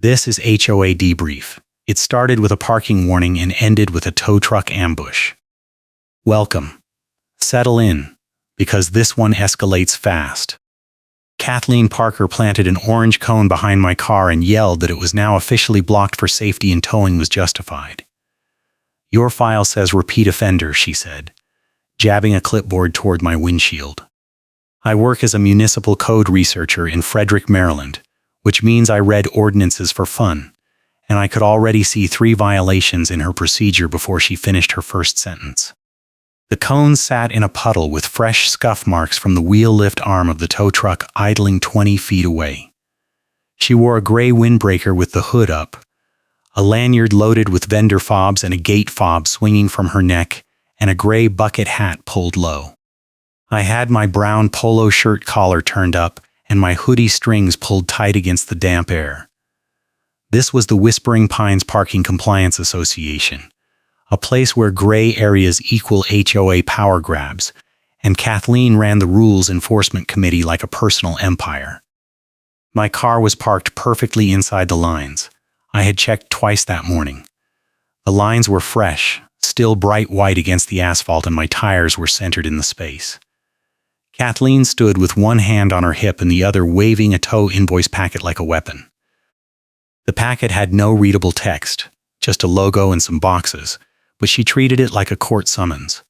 This is HOA debrief. It started with a parking warning and ended with a tow truck ambush. Welcome. Settle in, because this one escalates fast. Kathleen Parker planted an orange cone behind my car and yelled that it was now officially blocked for safety and towing was justified. Your file says repeat offender, she said, jabbing a clipboard toward my windshield. I work as a municipal code researcher in Frederick, Maryland, which means I read ordinances for fun, and I could already see 3 violations in her procedure before she finished her first sentence. The cones sat in a puddle with fresh scuff marks from the wheel lift arm of the tow truck idling 20 feet away. She wore a gray windbreaker with the hood up, a lanyard loaded with vendor fobs and a gate fob swinging from her neck, and a gray bucket hat pulled low. I had my brown polo shirt collar turned up and my hoodie strings pulled tight against the damp air. This was the Whispering Pines Parking Compliance Association, a place where gray areas equal HOA power grabs, and Kathleen ran the Rules Enforcement Committee like a personal empire. My car was parked perfectly inside the lines. I had checked twice that morning. The lines were fresh, still bright white against the asphalt, and my tires were centered in the space. Kathleen stood with one hand on her hip and the other waving a tow invoice packet like a weapon. The packet had no readable text, just a logo and some boxes, but she treated it like a court summons.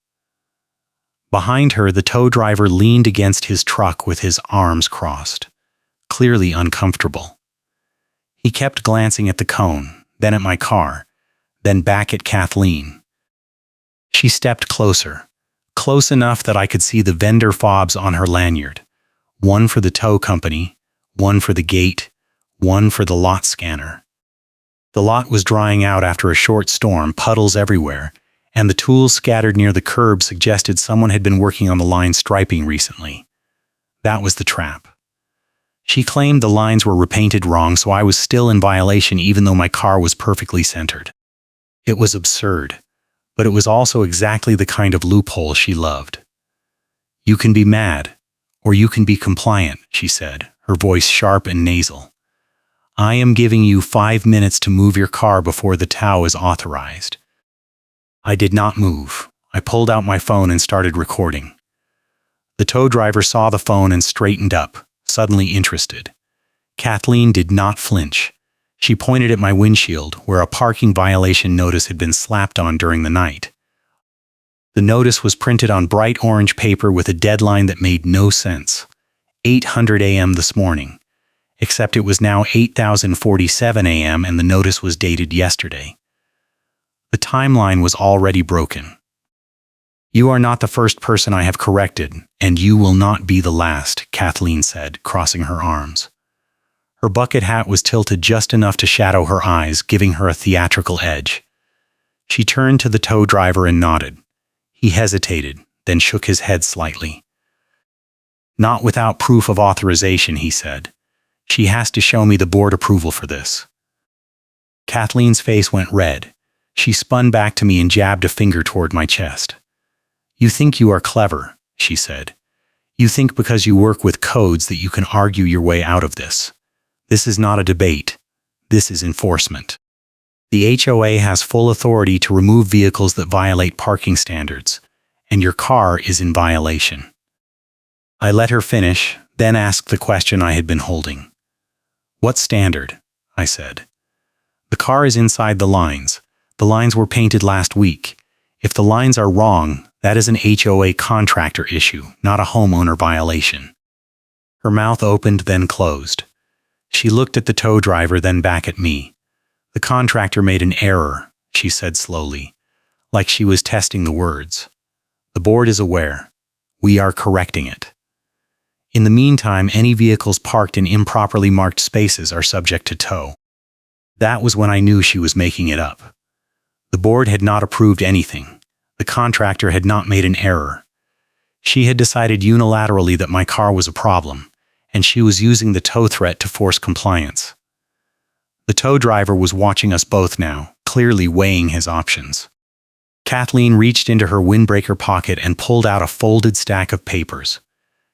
Behind her, the tow driver leaned against his truck with his arms crossed, clearly uncomfortable. He kept glancing at the cone, then at my car, then back at Kathleen. She stepped closer. Close enough that I could see the vendor fobs on her lanyard. One for the tow company, one for the gate, one for the lot scanner. The lot was drying out after a short storm, puddles everywhere, and the tools scattered near the curb suggested someone had been working on the line striping recently. That was the trap. She claimed the lines were repainted wrong, so I was still in violation even though my car was perfectly centered. It was absurd. But it was also exactly the kind of loophole she loved. You can be mad, or you can be compliant, she said, her voice sharp and nasal. I am giving you 5 minutes to move your car before the tow is authorized. I did not move. I pulled out my phone and started recording. The tow driver saw the phone and straightened up, suddenly interested. Kathleen did not flinch. She pointed at my windshield, where a parking violation notice had been slapped on during the night. The notice was printed on bright orange paper with a deadline that made no sense. 8:00 a.m. this morning. Except it was now 8:47 a.m. and the notice was dated yesterday. The timeline was already broken. You are not the first person I have corrected, and you will not be the last, Kathleen said, crossing her arms. Her bucket hat was tilted just enough to shadow her eyes, giving her a theatrical edge. She turned to the tow driver and nodded. He hesitated, then shook his head slightly. Not without proof of authorization, he said. She has to show me the board approval for this. Kathleen's face went red. She spun back to me and jabbed a finger toward my chest. You think you are clever, she said. You think because you work with codes that you can argue your way out of this. This is not a debate. This is enforcement. The HOA has full authority to remove vehicles that violate parking standards, and your car is in violation. I let her finish, then asked the question I had been holding. What standard? I said. The car is inside the lines. The lines were painted last week. If the lines are wrong, that is an HOA contractor issue, not a homeowner violation. Her mouth opened, then closed. She looked at the tow driver, then back at me. The contractor made an error, she said slowly, like she was testing the words. The board is aware. We are correcting it. In the meantime, any vehicles parked in improperly marked spaces are subject to tow. That was when I knew she was making it up. The board had not approved anything. The contractor had not made an error. She had decided unilaterally that my car was a problem, and she was using the tow threat to force compliance. The tow driver was watching us both now, clearly weighing his options. Kathleen reached into her windbreaker pocket and pulled out a folded stack of papers.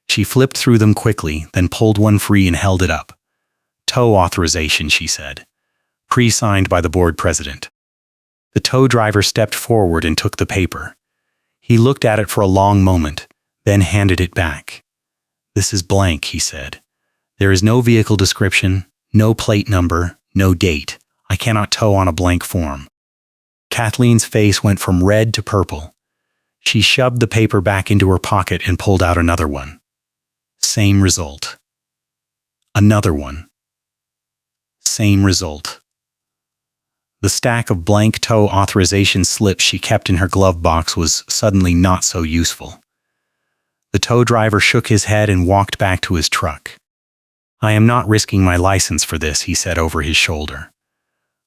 She flipped through them quickly, then pulled one free and held it up. Tow authorization, she said. pre-signed by the board president. The tow driver stepped forward and took the paper. He looked at it for a long moment, then handed it back. "This is blank," he said. "There is no vehicle description, no plate number, no date. I cannot tow on a blank form." Kathleen's face went from red to purple. She shoved the paper back into her pocket and pulled out another one. Same result. Another one. Same result. The stack of blank tow authorization slips she kept in her glove box was suddenly not so useful. The tow driver shook his head and walked back to his truck. "I am not risking my license for this," he said over his shoulder.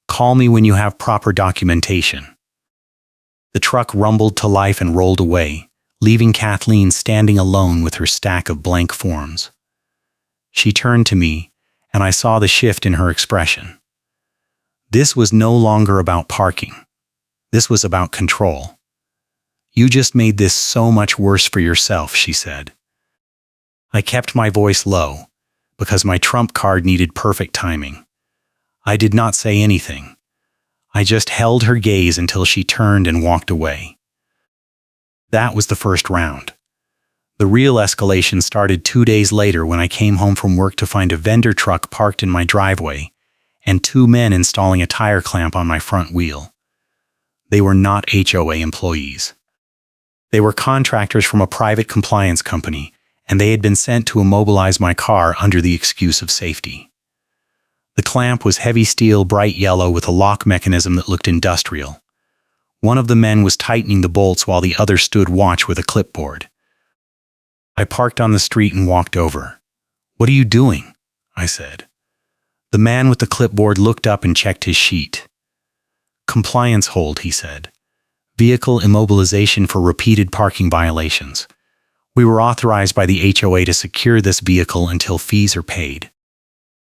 "Call me when you have proper documentation." The truck rumbled to life and rolled away, leaving Kathleen standing alone with her stack of blank forms. She turned to me, and I saw the shift in her expression. This was no longer about parking. This was about control. "You just made this so much worse for yourself," she said. I kept my voice low, because my trump card needed perfect timing. I did not say anything. I just held her gaze until she turned and walked away. That was the first round. The real escalation started 2 days later when I came home from work to find a vendor truck parked in my driveway and 2 men installing a tire clamp on my front wheel. They were not HOA employees. They were contractors from a private compliance company, and they had been sent to immobilize my car under the excuse of safety. The clamp was heavy steel, bright yellow, with a lock mechanism that looked industrial. One of the men was tightening the bolts while the other stood watch with a clipboard. I parked on the street and walked over. "What are you doing?" I said. The man with the clipboard looked up and checked his sheet. "Compliance hold," he said. "Vehicle immobilization for repeated parking violations. We were authorized by the HOA to secure this vehicle until fees are paid.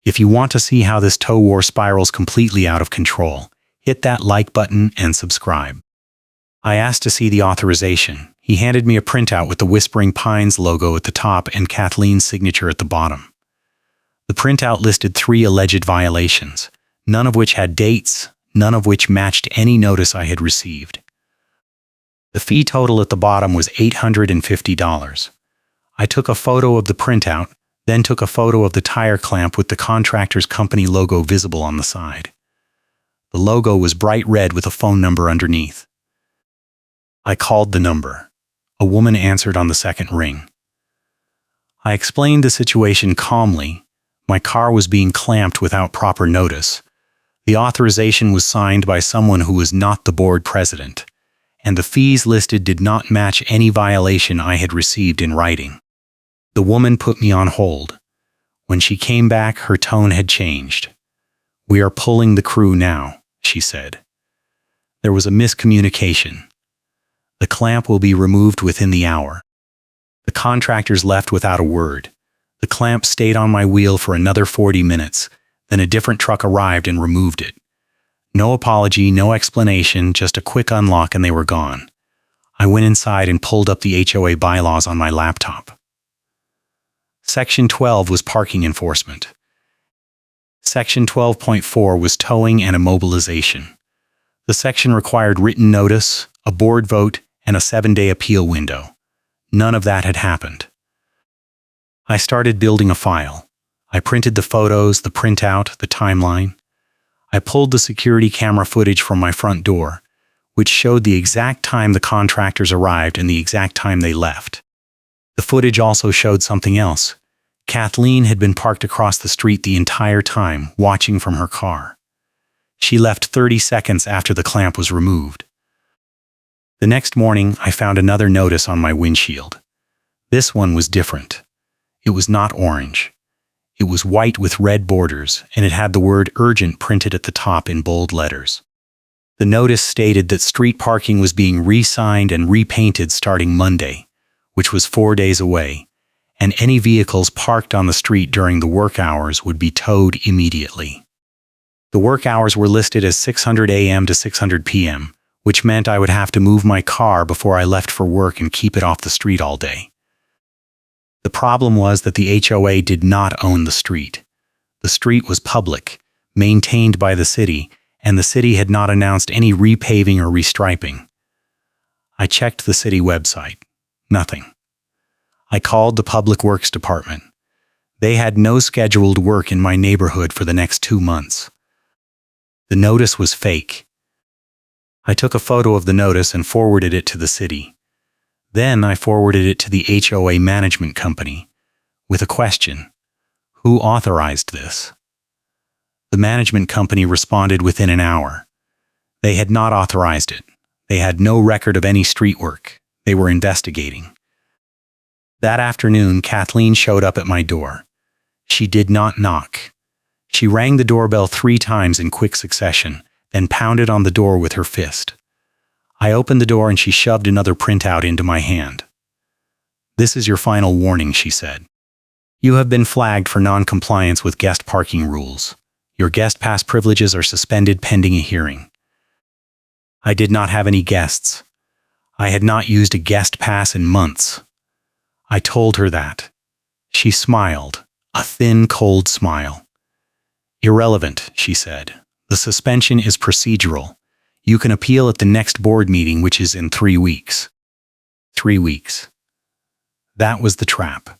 If you want to see how this tow war spirals completely out of control, hit that like button and subscribe." I asked to see the authorization. He handed me a printout with the Whispering Pines logo at the top and Kathleen's signature at the bottom. The printout listed 3 alleged violations, none of which had dates, none of which matched any notice I had received. The fee total at the bottom was $850. I took a photo of the printout, then took a photo of the tire clamp with the contractor's company logo visible on the side. The logo was bright red with a phone number underneath. I called the number. A woman answered on the second ring. I explained the situation calmly. My car was being clamped without proper notice. The authorization was signed by someone who was not the board president, and the fees listed did not match any violation I had received in writing. The woman put me on hold. When she came back, her tone had changed. "We are pulling the crew now," she said. "There was a miscommunication. The clamp will be removed within the hour." The contractors left without a word. The clamp stayed on my wheel for another 40 minutes, then a different truck arrived and removed it. No apology, no explanation, just a quick unlock and they were gone. I went inside and pulled up the HOA bylaws on my laptop. Section 12 was parking enforcement. Section 12.4 was towing and immobilization. The section required written notice, a board vote, and a 7-day appeal window. None of that had happened. I started building a file. I printed the photos, the printout, the timeline. I pulled the security camera footage from my front door, which showed the exact time the contractors arrived and the exact time they left. The footage also showed something else. Kathleen had been parked across the street the entire time, watching from her car. She left 30 seconds after the clamp was removed. The next morning, I found another notice on my windshield. This one was different. It was not orange. It was white with red borders, and it had the word urgent printed at the top in bold letters. The notice stated that street parking was being re-signed and repainted starting Monday, which was 4 days away, and any vehicles parked on the street during the work hours would be towed immediately. The work hours were listed as 600 a.m. to 600 p.m., which meant I would have to move my car before I left for work and keep it off the street all day. The problem was that the HOA did not own the street. The street was public, maintained by the city, and the city had not announced any repaving or restriping. I checked the city website. Nothing. I called the Public Works Department. They had no scheduled work in my neighborhood for the next 2 months. The notice was fake. I took a photo of the notice and forwarded it to the city. Then I forwarded it to the HOA management company with a question: who authorized this? The management company responded within an hour. They had not authorized it. They had no record of any street work. They were investigating. That afternoon, Kathleen showed up at my door. She did not knock. She rang the doorbell 3 times in quick succession, then pounded on the door with her fist. I opened the door and she shoved another printout into my hand. "This is your final warning," she said. "You have been flagged for non-compliance with guest parking rules. Your guest pass privileges are suspended pending a hearing." I did not have any guests. I had not used a guest pass in months. I told her that. She smiled, a thin, cold smile. "Irrelevant," she said. "The suspension is procedural. You can appeal at the next board meeting, which is in 3 weeks. 3 weeks. That was the trap.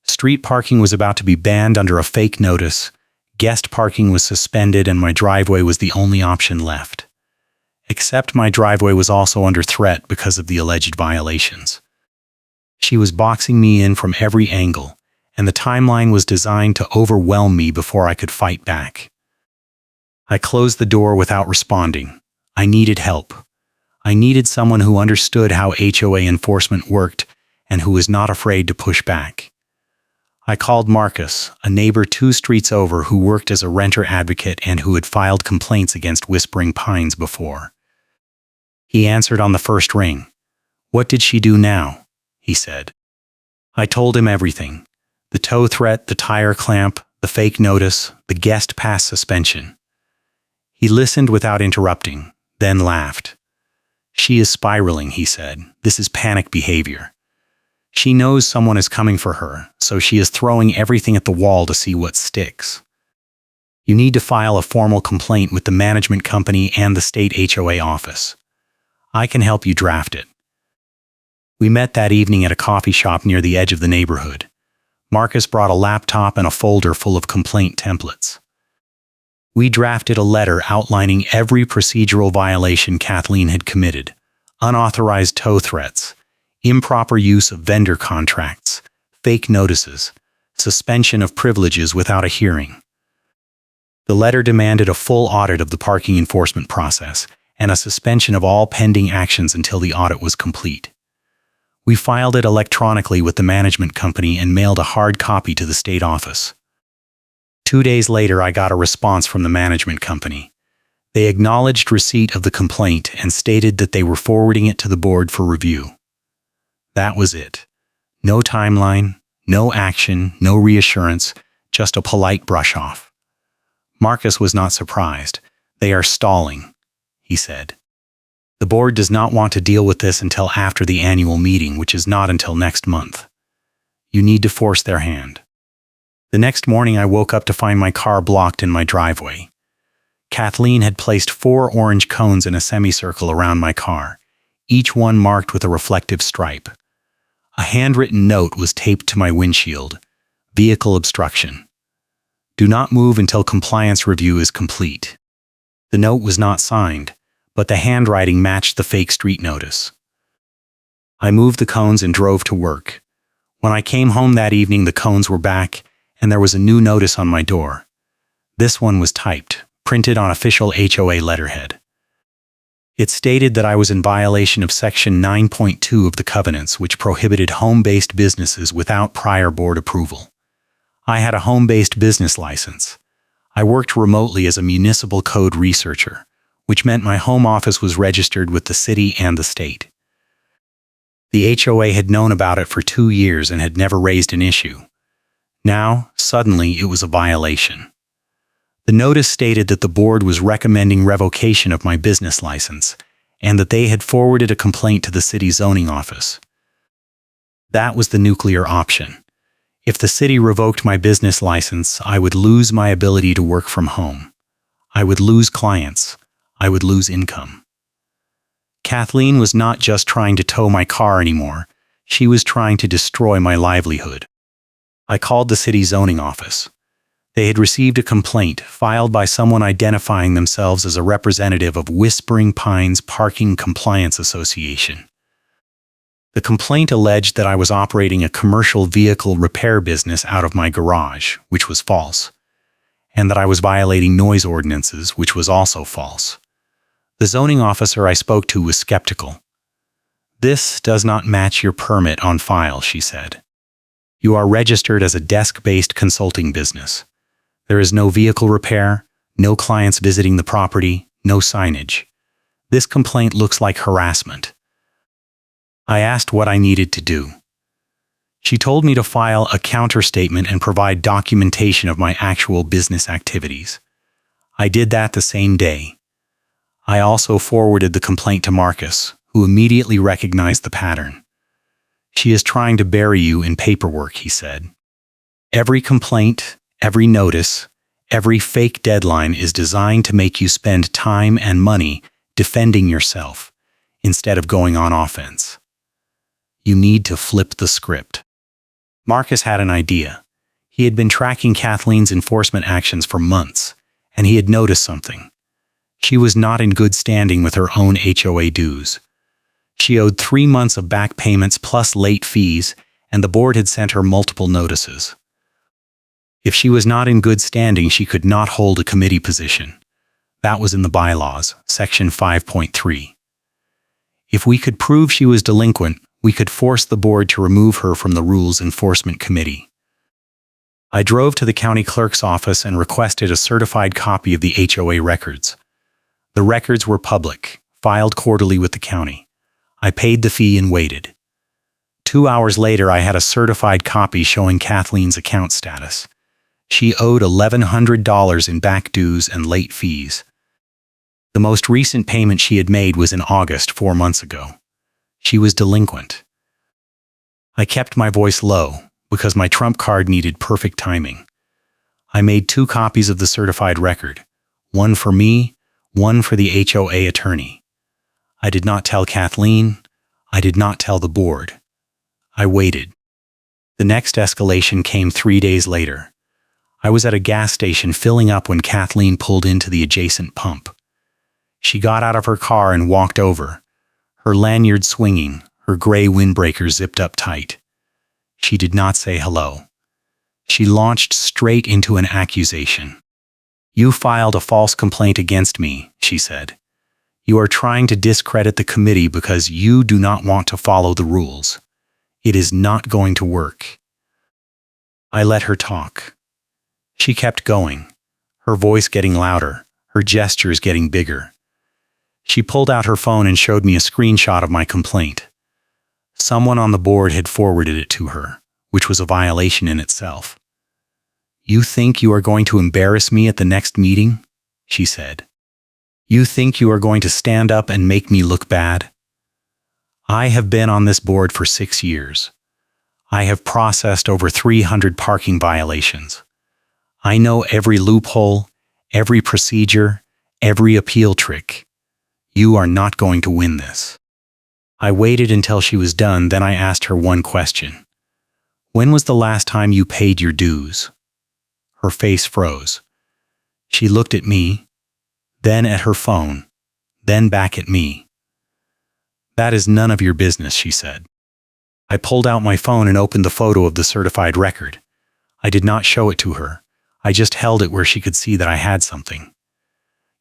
Street parking was about to be banned under a fake notice, guest parking was suspended, and my driveway was the only option left. Except my driveway was also under threat because of the alleged violations. She was boxing me in from every angle, and the timeline was designed to overwhelm me before I could fight back. I closed the door without responding. I needed help. I needed someone who understood how HOA enforcement worked and who was not afraid to push back. I called Marcus, a neighbor 2 streets over who worked as a renter advocate and who had filed complaints against Whispering Pines before. He answered on the first ring. "What did she do now?" he said. I told him everything. The tow threat, the tire clamp, the fake notice, the guest pass suspension. He listened without interrupting, then laughed. "She is spiraling," he said. "This is panic behavior. She knows someone is coming for her, so she is throwing everything at the wall to see what sticks. You need to file a formal complaint with the management company and the state HOA office. I can help you draft it." We met that evening at a coffee shop near the edge of the neighborhood. Marcus brought a laptop and a folder full of complaint templates. We drafted a letter outlining every procedural violation Kathleen had committed: unauthorized tow threats, improper use of vendor contracts, fake notices, suspension of privileges without a hearing. The letter demanded a full audit of the parking enforcement process and a suspension of all pending actions until the audit was complete. We filed it electronically with the management company and mailed a hard copy to the state office. 2 days later, I got a response from the management company. They acknowledged receipt of the complaint and stated that they were forwarding it to the board for review. That was it. No timeline, no action, no reassurance, just a polite brush-off. Marcus was not surprised. "They are stalling," he said. "The board does not want to deal with this until after the annual meeting, which is not until next month. You need to force their hand." The next morning, I woke up to find my car blocked in my driveway. Kathleen had placed 4 orange cones in a semicircle around my car, each one marked with a reflective stripe. A handwritten note was taped to my windshield: "Vehicle obstruction. Do not move until compliance review is complete." The note was not signed, but the handwriting matched the fake street notice. I moved the cones and drove to work. When I came home that evening, the cones were back, and there was a new notice on my door. This one was typed, printed on official HOA letterhead. It stated that I was in violation of Section 9.2 of the covenants, which prohibited home-based businesses without prior board approval. I had a home-based business license. I worked remotely as a municipal code researcher, which meant my home office was registered with the city and the state. The HOA had known about it for 2 years and had never raised an issue. Now, suddenly, it was a violation. The notice stated that the board was recommending revocation of my business license and that they had forwarded a complaint to the city zoning office. That was the nuclear option. If the city revoked my business license, I would lose my ability to work from home. I would lose clients. I would lose income. Kathleen was not just trying to tow my car anymore. She was trying to destroy my livelihood. I called the city zoning office. They had received a complaint filed by someone identifying themselves as a representative of Whispering Pines Parking Compliance Association. The complaint alleged that I was operating a commercial vehicle repair business out of my garage, which was false, and that I was violating noise ordinances, which was also false. The zoning officer I spoke to was skeptical. "This does not match your permit on file," she said. "You are registered as a desk-based consulting business. There is no vehicle repair, no clients visiting the property, no signage. This complaint looks like harassment." I asked what I needed to do. She told me to file a counterstatement and provide documentation of my actual business activities. I did that the same day. I also forwarded the complaint to Marcus, who immediately recognized the pattern. "She is trying to bury you in paperwork," he said. "Every complaint, every notice, every fake deadline is designed to make you spend time and money defending yourself instead of going on offense. You need to flip the script." Marcus had an idea. He had been tracking Kathleen's enforcement actions for months, and he had noticed something. She was not in good standing with her own HOA dues. She owed 3 months of back payments plus late fees, and the board had sent her multiple notices. If she was not in good standing, she could not hold a committee position. That was in the bylaws, Section 5.3. If we could prove she was delinquent, we could force the board to remove her from the Rules Enforcement Committee. I drove to the county clerk's office and requested a certified copy of the HOA records. The records were public, filed quarterly with the county. I paid the fee and waited. 2 hours later, I had a certified copy showing Kathleen's account status. She owed $1,100 in back dues and late fees. The most recent payment she had made was in August 4 months ago. She was delinquent. I kept my voice low because my trump card needed perfect timing. I made 2 copies of the certified record, one for me, one for the HOA attorney. I did not tell Kathleen. I did not tell the board. I waited. The next escalation came 3 days later. I was at a gas station filling up when Kathleen pulled into the adjacent pump. She got out of her car and walked over, her lanyard swinging, her gray windbreaker zipped up tight. She did not say hello. She launched straight into an accusation. "You filed a false complaint against me," she said. "You are trying to discredit the committee because you do not want to follow the rules. It is not going to work." I let her talk. She kept going, her voice getting louder, her gestures getting bigger. She pulled out her phone and showed me a screenshot of my complaint. Someone on the board had forwarded it to her, which was a violation in itself. "You think you are going to embarrass me at the next meeting?" she said. "You think you are going to stand up and make me look bad? I have been on this board for 6 years. I have processed over 300 parking violations. I know every loophole, every procedure, every appeal trick. You are not going to win this." I waited until she was done, then I asked her one question. "When was the last time you paid your dues?" Her face froze. She looked at me, then at her phone, then back at me. "That is none of your business," she said. I pulled out my phone and opened the photo of the certified record. I did not show it to her. I just held it where she could see that I had something.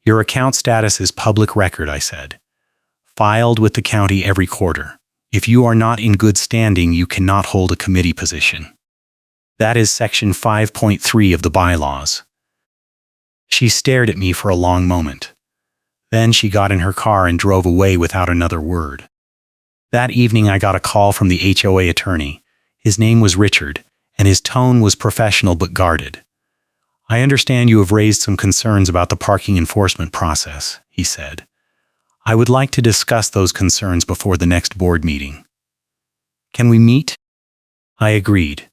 "Your account status is public record," I said. "Filed with the county every quarter. If you are not in good standing, you cannot hold a committee position. That is Section 5.3 of the bylaws." She stared at me for a long moment. Then she got in her car and drove away without another word. That evening I got a call from the HOA attorney. His name was Richard, and his tone was professional but guarded. "I understand you have raised some concerns about the parking enforcement process," he said. "I would like to discuss those concerns before the next board meeting. Can we meet?" I agreed.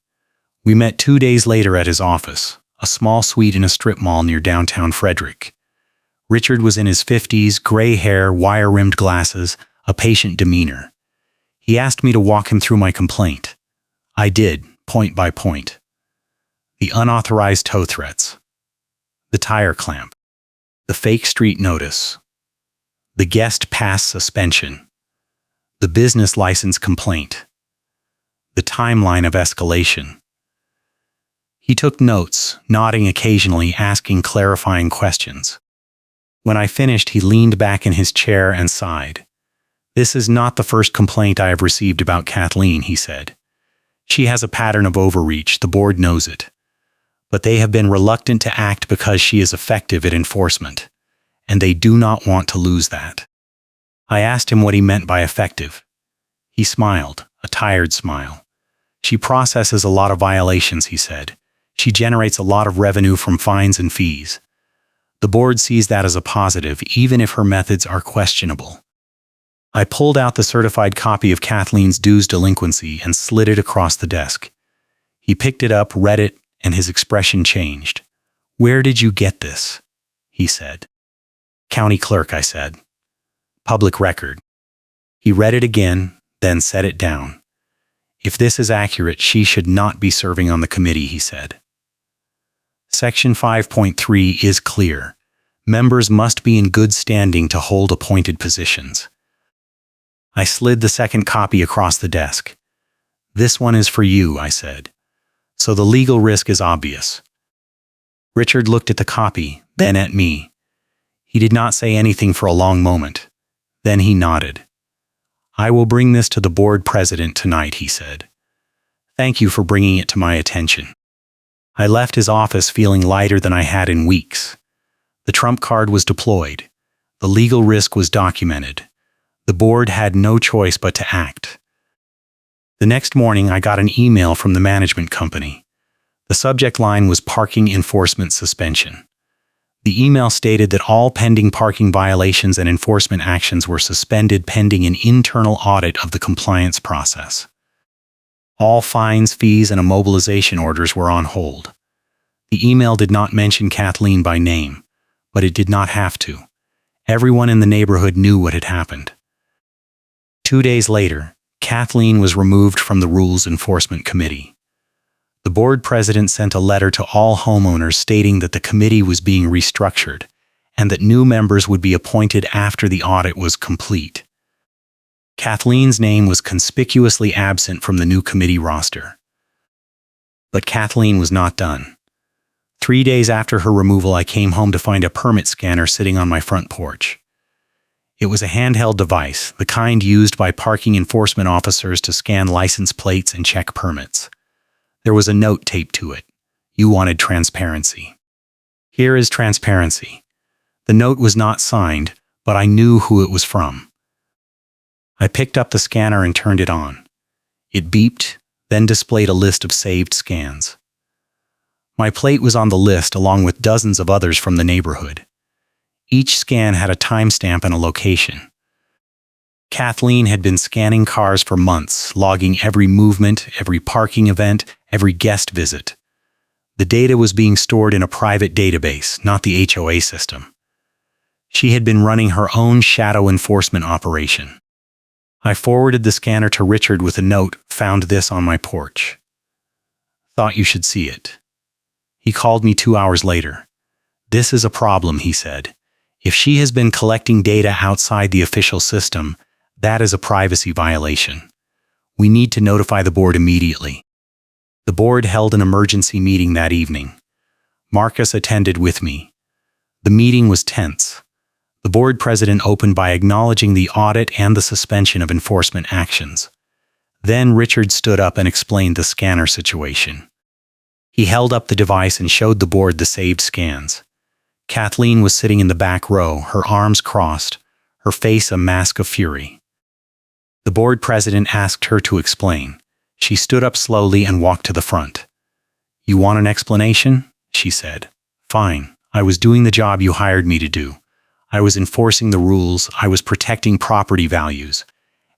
We met 2 days later at his office, a small suite in a strip mall near downtown Frederick. Richard was in his 50s, gray hair, wire-rimmed glasses, a patient demeanor. He asked me to walk him through my complaint. I did, point by point. The unauthorized tow threats. The tire clamp. The fake street notice. The guest pass suspension. The business license complaint. The timeline of escalation. He took notes, nodding occasionally, asking clarifying questions. When I finished, he leaned back in his chair and sighed. "This is not the first complaint I have received about Kathleen," he said. "She has a pattern of overreach, the board knows it. But they have been reluctant to act because she is effective at enforcement, and they do not want to lose that." I asked him what he meant by effective. He smiled, a tired smile. "She processes a lot of violations," he said. "She generates a lot of revenue from fines and fees. The board sees that as a positive, even if her methods are questionable." I pulled out the certified copy of Kathleen's dues delinquency and slid it across the desk. He picked it up, read it, and his expression changed. "Where did you get this?" he said. "County clerk," I said. "Public record." He read it again, then set it down. "If this is accurate, she should not be serving on the committee," he said. Section 5.3 is clear. Members must be in good standing to hold appointed positions. I slid the second copy across the desk. "This one is for you," I said. "So the legal risk is obvious." Richard looked at the copy, then at me. He did not say anything for a long moment. Then he nodded. "I will bring this to the board president tonight," he said. "Thank you for bringing it to my attention." I left his office feeling lighter than I had in weeks. The trump card was deployed. The legal risk was documented. The board had no choice but to act. The next morning, I got an email from the management company. The subject line was parking enforcement suspension. The email stated that all pending parking violations and enforcement actions were suspended pending an internal audit of the compliance process. All fines, fees, and immobilization orders were on hold. The email did not mention Kathleen by name, but it did not have to. Everyone in the neighborhood knew what had happened. 2 days later, Kathleen was removed from the Rules Enforcement Committee. The board president sent a letter to all homeowners stating that the committee was being restructured and that new members would be appointed after the audit was complete. Kathleen's name was conspicuously absent from the new committee roster. But Kathleen was not done. 3 days after her removal, I came home to find a permit scanner sitting on my front porch. It was a handheld device, the kind used by parking enforcement officers to scan license plates and check permits. There was a note taped to it. "You wanted transparency. Here is transparency." The note was not signed, but I knew who it was from. I picked up the scanner and turned it on. It beeped, then displayed a list of saved scans. My plate was on the list along with dozens of others from the neighborhood. Each scan had a timestamp and a location. Kathleen had been scanning cars for months, logging every movement, every parking event, every guest visit. The data was being stored in a private database, not the HOA system. She had been running her own shadow enforcement operation. I forwarded the scanner to Richard with a note, "Found this on my porch. Thought you should see it." He called me 2 hours later. "This is a problem," he said. "If she has been collecting data outside the official system, that is a privacy violation. We need to notify the board immediately." The board held an emergency meeting that evening. Marcus attended with me. The meeting was tense. The board president opened by acknowledging the audit and the suspension of enforcement actions. Then Richard stood up and explained the scanner situation. He held up the device and showed the board the saved scans. Kathleen was sitting in the back row, her arms crossed, her face a mask of fury. The board president asked her to explain. She stood up slowly and walked to the front. "You want an explanation?" she said. "Fine. I was doing the job you hired me to do. I was enforcing the rules. I was protecting property values.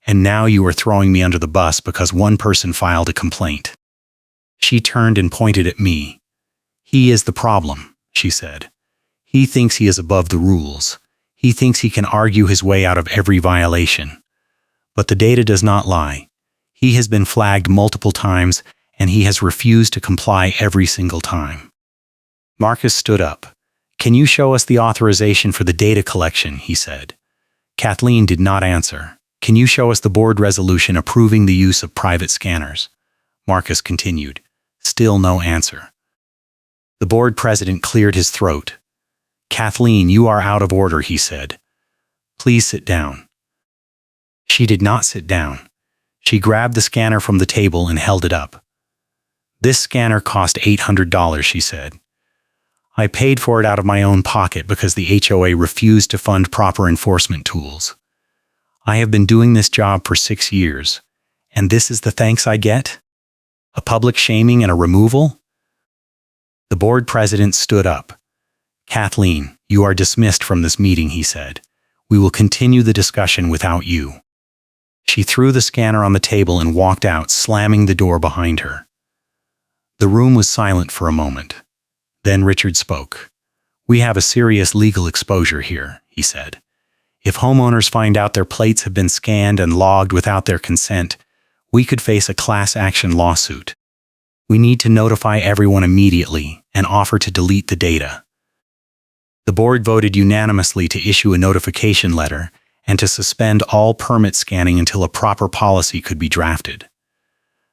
And now you are throwing me under the bus because one person filed a complaint." She turned and pointed at me. "He is the problem," she said. He thinks he is above the rules. He thinks he can argue his way out of every violation. But the data does not lie. He has been flagged multiple times, and he has refused to comply every single time. Marcus stood up. "Can you show us the authorization for the data collection?" he said. Kathleen did not answer. "Can you show us the board resolution approving the use of private scanners?" Marcus continued. Still no answer. The board president cleared his throat. "Kathleen, you are out of order," he said. "Please sit down." She did not sit down. She grabbed the scanner from the table and held it up. "This scanner cost $800, she said. "I paid for it out of my own pocket because the HOA refused to fund proper enforcement tools. I have been doing this job for 6 years, and this is the thanks I get? A public shaming and a removal?" The board president stood up. "Kathleen, you are dismissed from this meeting," he said. "We will continue the discussion without you." She threw the scanner on the table and walked out, slamming the door behind her. The room was silent for a moment. Then Richard spoke. "We have a serious legal exposure here," he said. "If homeowners find out their plates have been scanned and logged without their consent, we could face a class action lawsuit. We need to notify everyone immediately and offer to delete the data." The board voted unanimously to issue a notification letter and to suspend all permit scanning until a proper policy could be drafted.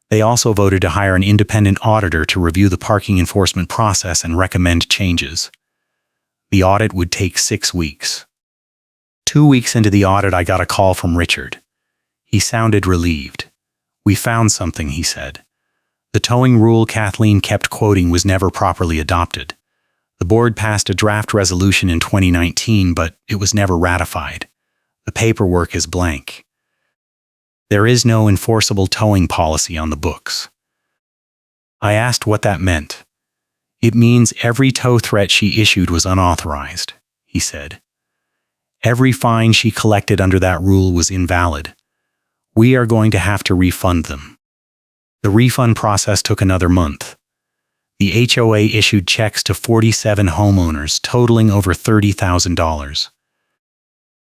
They also voted to hire an independent auditor to review the parking enforcement process and recommend changes. The audit would take 6 weeks. 2 weeks into the audit, I got a call from Richard. He sounded relieved. "We found something," he said. "The towing rule Kathleen kept quoting was never properly adopted. The board passed a draft resolution in 2019, but it was never ratified. The paperwork is blank. There is no enforceable towing policy on the books." I asked what that meant. "It means every tow threat she issued was unauthorized," he said. "Every fine she collected under that rule was invalid. We are going to have to refund them." The refund process took another month. The HOA issued checks to 47 homeowners, totaling over $30,000.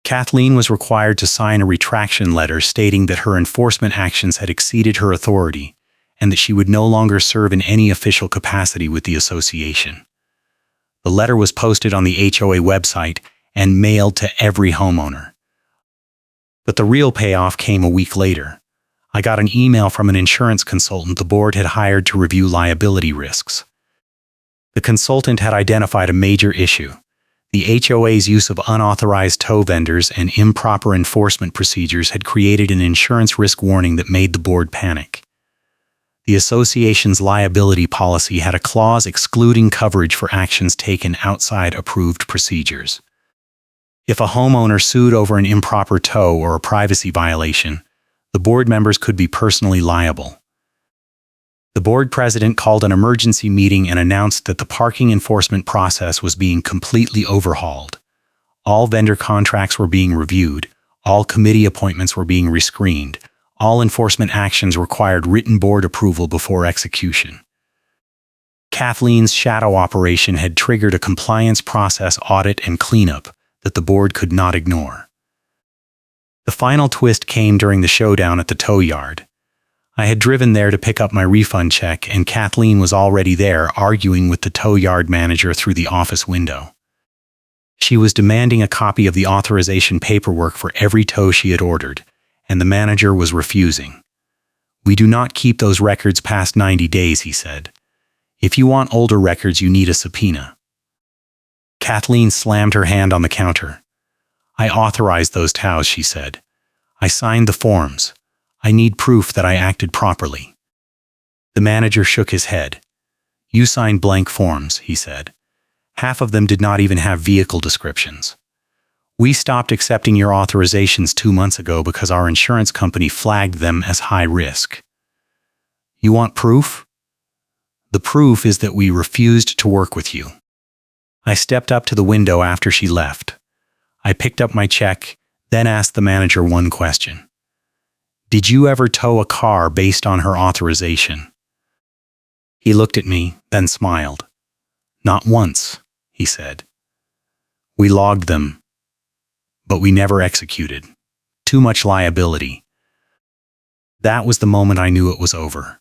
Kathleen was required to sign a retraction letter stating that her enforcement actions had exceeded her authority and that she would no longer serve in any official capacity with the association. The letter was posted on the HOA website and mailed to every homeowner. But the real payoff came a week later. I got an email from an insurance consultant the board had hired to review liability risks. The consultant had identified a major issue: the HOA's use of unauthorized tow vendors and improper enforcement procedures had created an insurance risk warning that made the board panic. The association's liability policy had a clause excluding coverage for actions taken outside approved procedures. If a homeowner sued over an improper tow or a privacy violation, the board members could be personally liable. The board president called an emergency meeting and announced that the parking enforcement process was being completely overhauled. All vendor contracts were being reviewed, all committee appointments were being rescreened, all enforcement actions required written board approval before execution. Kathleen's shadow operation had triggered a compliance process audit and cleanup that the board could not ignore. The final twist came during the showdown at the tow yard. I had driven there to pick up my refund check, and Kathleen was already there arguing with the tow yard manager through the office window. She was demanding a copy of the authorization paperwork for every tow she had ordered, and the manager was refusing. "We do not keep those records past 90 days, he said. "If you want older records, you need a subpoena." Kathleen slammed her hand on the counter. "I authorized those tows," she said. "I signed the forms. I need proof that I acted properly." The manager shook his head. "You signed blank forms," he said. "Half of them did not even have vehicle descriptions. We stopped accepting your authorizations 2 months ago because our insurance company flagged them as high risk. You want proof? The proof is that we refused to work with you." I stepped up to the window after she left. I picked up my check, then asked the manager one question. "Did you ever tow a car based on her authorization?" He looked at me, then smiled. "Not once," he said. We logged them, but we never executed. Too much liability. That was the moment I knew it was over.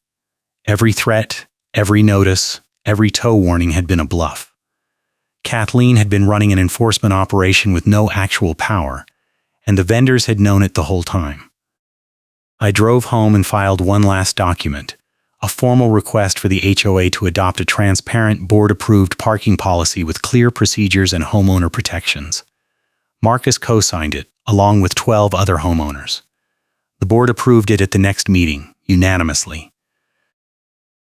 Every threat, every notice, every tow warning had been a bluff. Kathleen had been running an enforcement operation with no actual power, and the vendors had known it the whole time. I drove home and filed one last document, a formal request for the HOA to adopt a transparent, board-approved parking policy with clear procedures and homeowner protections. Marcus co-signed it, along with 12 other homeowners. The board approved it at the next meeting, unanimously.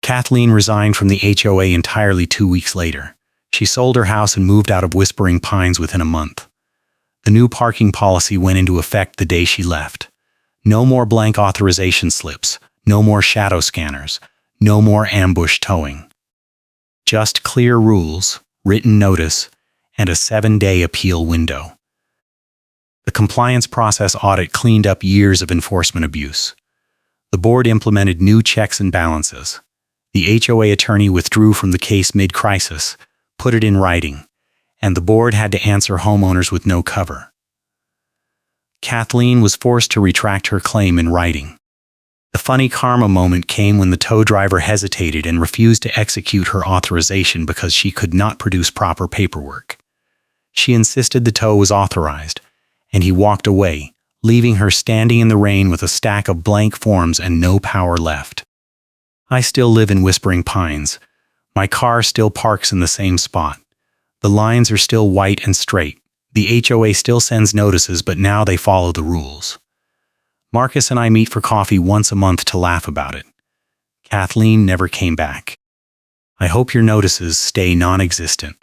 Kathleen resigned from the HOA entirely 2 weeks later. She sold her house and moved out of Whispering Pines within a month. The new parking policy went into effect the day she left. No more blank authorization slips, no more shadow scanners, no more ambush towing. Just clear rules, written notice, and a 7-day appeal window. The compliance process audit cleaned up years of enforcement abuse. The board implemented new checks and balances. The HOA attorney withdrew from the case mid-crisis, put it in writing, and the board had to answer homeowners with no cover. Kathleen was forced to retract her claim in writing. The funny karma moment came when the tow driver hesitated and refused to execute her authorization because she could not produce proper paperwork. She insisted the tow was authorized, and he walked away, leaving her standing in the rain with a stack of blank forms and no power left. I still live in Whispering Pines. My car still parks in the same spot. The lines are still white and straight. The HOA still sends notices, but now they follow the rules. Marcus and I meet for coffee once a month to laugh about it. Kathleen never came back. I hope your notices stay non-existent.